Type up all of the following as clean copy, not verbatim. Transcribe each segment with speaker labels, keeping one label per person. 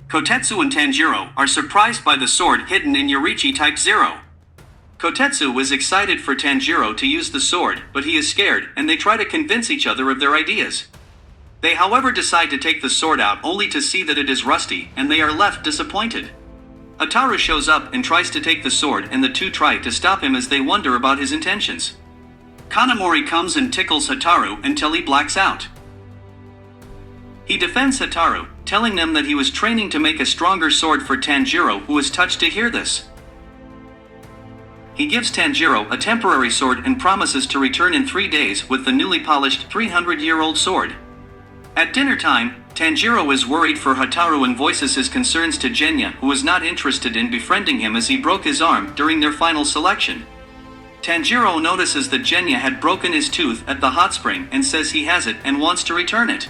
Speaker 1: Kotetsu and Tanjiro are surprised by the sword hidden in Yorichi Type 0. Kotetsu is excited for Tanjiro to use the sword, but he is scared, and they try to convince each other of their ideas. They however decide to take the sword out only to see that it is rusty, and they are left disappointed. Hotaru shows up and tries to take the sword, and the two try to stop him as they wonder about his intentions. Kanamori comes and tickles Hotaru until he blacks out. He defends Hotaru, telling them that he was training to make a stronger sword for Tanjiro, who is touched to hear this. He gives Tanjiro a temporary sword and promises to return in 3 days with the newly polished 300-year-old sword. At dinner time, Tanjiro is worried for Hotaru and voices his concerns to Genya, who is not interested in befriending him as he broke his arm during their final selection. Tanjiro notices that Genya had broken his tooth at the hot spring and says he has it and wants to return it.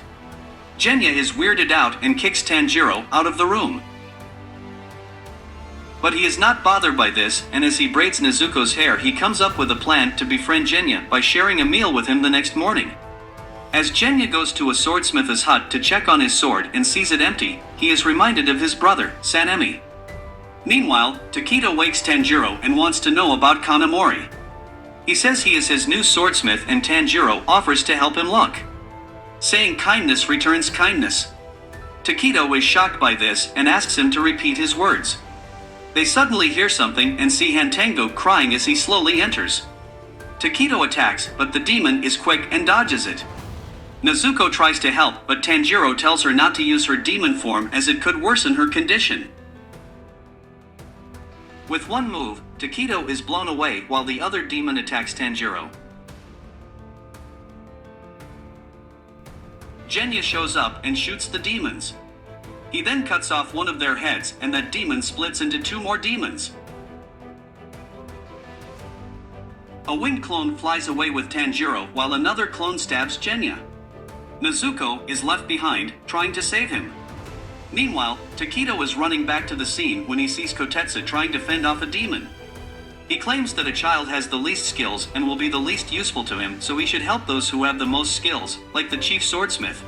Speaker 1: Genya is weirded out and kicks Tanjiro out of the room. But he is not bothered by this, and as he braids Nezuko's hair, he comes up with a plan to befriend Genya by sharing a meal with him the next morning. As Genya goes to a swordsmith's hut to check on his sword and sees it empty, he is reminded of his brother, Sanemi. Meanwhile, Takedo wakes Tanjiro and wants to know about Kanamori. He says he is his new swordsmith and Tanjiro offers to help him look. Saying kindness returns kindness. Takedo is shocked by this and asks him to repeat his words. They suddenly hear something and see Hantango crying as he slowly enters. Takedo attacks, but the demon is quick and dodges it. Nezuko tries to help, but Tanjiro tells her not to use her demon form as it could worsen her condition. With one move, Takedo is blown away while the other demon attacks Tanjiro. Genya shows up and shoots the demons. He then cuts off one of their heads, and that demon splits into 2 more demons. A winged clone flies away with Tanjiro while another clone stabs Genya. Nezuko is left behind, trying to save him. Meanwhile, Takedo is running back to the scene when he sees Kotetsu trying to fend off a demon. He claims that a child has the least skills and will be the least useful to him, so he should help those who have the most skills, like the chief swordsmith.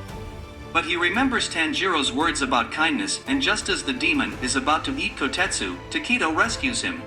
Speaker 1: But he remembers Tanjiro's words about kindness, and just as the demon is about to eat Kotetsu, Takedo rescues him.